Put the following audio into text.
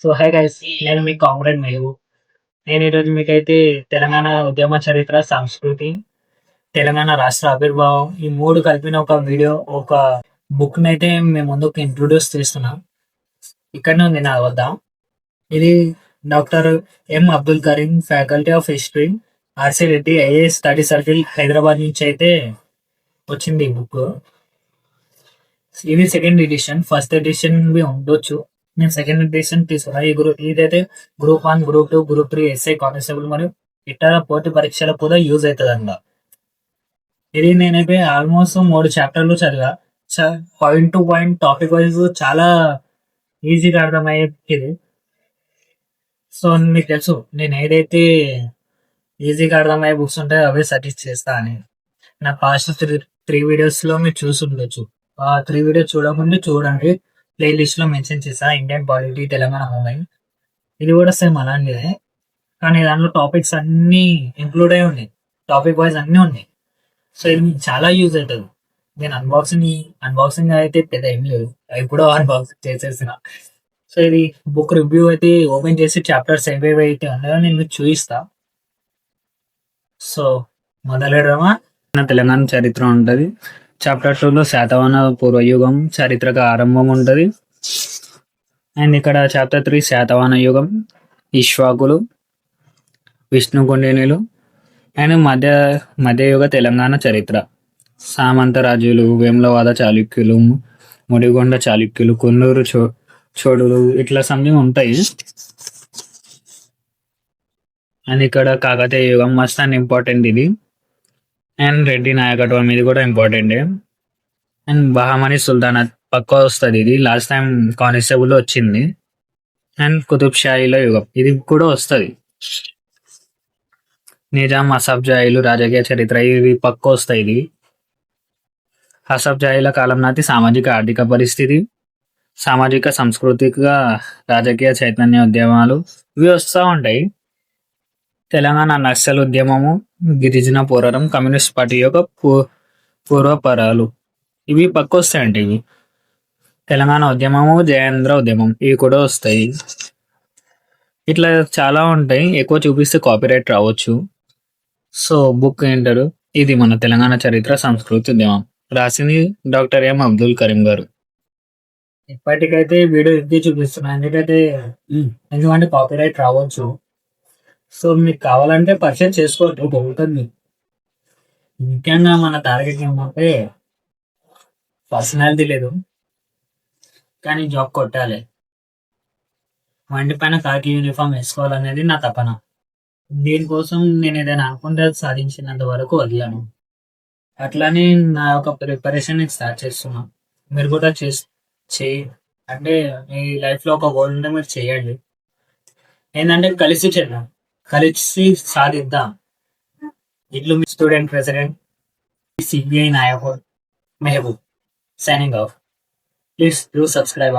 So hi guys, నేను మీ comrade Mehboob. నేను ఈరోజు మీకైతే తెలంగాణ ఉద్యమ చరిత్ర, సంస్కృతి, తెలంగాణ రాష్ట్ర ఆవిర్భావం ఈ మూడు కలిపిన ఒక వీడియో, ఒక బుక్ నైతే మేము ముందుకు ఇంట్రొడ్యూస్ చేస్తున్నా. ఇక్కడనే ఉంది నా వద్ద. ఇది doctor M Abdul Karim, faculty of history, RC Reddy IAS study circle, Hyderabad నుంచి అయితే వచ్చింది ఈ బుక్. ఇది సెకండ్ ఎడిషన్. ఫస్ట్ ఎడిషన్ ఉండొచ్చు, నేను సెకండ్ ఎడిషన్ తీసుకున్నా. ఇదైతే group 1, group 2, group 3 SI constable మరియు ఇతర పోటీ పరీక్షలకు కూడా యూజ్ అవుతుంది అంట. ఇది నేనైతే ఆల్మోస్ట్ 3 చాప్టర్లు చదివా. Point to point topic wise చాలా ఈజీగా అర్థమయ్యేది. సో మీకు తెలుసు నేను ఏదైతే ఈజీగా అర్థమయ్యే బుక్స్ ఉంటాయో అవే సజెస్ట్ చేస్తా అని. నా పాస్ట్ త్రీ వీడియోస్లో మీరు చూసి ఉండొచ్చు. ఆ 3 వీడియోస్ చూడకుండా చూడండి, ప్లేలిస్ట్ లో మెన్షన్ చేసా. ఇండియన్ పాలిటీ, తెలంగాణ మూమెంట్, ఇది కూడా సేమ్ అలాంటిదే, కానీ దాంట్లో టాపిక్స్ అన్ని ఇంక్లూడ్ అయి ఉన్నాయి. టాపిక్ వైజ్ అన్నీ ఉన్నాయి. సో ఇది మీకు చాలా యూజ్ అవుతుంది. నేను అన్బాక్సింగ్ అయితే పెద్ద ఏం లేదు, ఎప్పుడో అన్బాక్సింగ్ చేసేసిన. సో ఇది బుక్ రివ్యూ అయితే ఓపెన్ చేసి చాప్టర్స్ ఏవేవి అయితే ఉన్నాయో నేను మీకు చూపిస్తా. సో మొదలెడమా. తెలంగాణ చరిత్ర ఉంటుంది. చాప్టర్ 2లో శాతవాహన పూర్వయుగం చరిత్రక ఆరంభం ఉంటుంది. అండ్ ఇక్కడ చాప్టర్ 3 శాతవాహన యుగం, ఇష్వాకులు, విష్ణుకుండినులు అండ్ మధ్యయుగ తెలంగాణ చరిత్ర, సామంత రాజులు, వేములవాద చాళుక్యులు, ముడిగొండ చాళుక్యులు, కొన్నూరు చోడులు, ఇట్లా సంథింగ్ ఉంటాయి. అండ్ ఇక్కడ కాకతీయ యుగం మస్ట్ అండ్ ఇంపార్టెంట్ ఇది. అండ్ రెడ్డి నాయకత్వం ఇది కూడా ఇంపార్టెంటే. అండ్ బహమనీ సుల్తానత్ పక్కా వస్తుంది, ఇది లాస్ట్ టైం కానిస్టేబుల్ వచ్చింది. అండ్ కుతుబ్ షాహీల యుగం ఇది కూడా వస్తుంది. నిజాం అసఫ్జాయిలు రాజకీయ చరిత్ర ఇది పక్క వస్తాయి. ఇది అసఫ్జాయిల కాలం నాటి సామాజిక ఆర్థిక పరిస్థితి, సామాజిక సాంస్కృతిక రాజకీయ చైతన్య ఉద్యమాలు ఇవి వస్తూ ఉంటాయి. తెలంగాణ నక్సల్ ఉద్యమము, గిరిజన పోరాటం, కమ్యూనిస్ట్ పార్టీ యొక్క పూర్వపరాలు ఇవి పక్క వస్తాయండి. ఇవి తెలంగాణ ఉద్యమము, జయేంద్ర ఉద్యమం ఇవి కూడా వస్తాయి. ఇట్లా చాలా ఉంటాయి. ఎక్కువ చూపిస్తే కాపీరైట్ రావచ్చు. సో బుక్ ఏంటారు, ఇది మన తెలంగాణ చరిత్ర, సంస్కృతి, ఉద్యమం, రాసింది డాక్టర్ ఎం అబ్దుల్ కరీం గారు. ఇప్పటికైతే వీడియో ఇది చూపిస్తున్నా, ఎందుకంటే కాపీరైట్ రావచ్చు. సో మీకు కావాలంటే పర్చేజ్ చేసుకోవచ్చు, బాగుంటుంది. ముఖ్యంగా మన టార్గెట్ ఏమంటే పర్సనాలిటీ లేదు, కానీ జాబ్ కొట్టాలి. వంటి పైన కాకి యూనిఫామ్ వేసుకోవాలనేది నా తపన. దీనికోసం నేను ఏదైనా అనుకుంటే సాధించినంత వరకు వదిలాను. అట్లానే నా యొక్క ప్రిపరేషన్ స్టార్ట్ చేస్తున్నా. మీరు కూడా అంటే మీ లైఫ్లో ఒక గోల్ ఉంటే మీరు చేయండి. ఏంటంటే కలిసి చేద్దాం, కలిసి సాధిద్దాం. ఇట్లు మీ స్టూడెంట్ ప్రెసిడెంట్ సిబిఐ నాయకుడు Mehboob, signing off. Please do subscribe.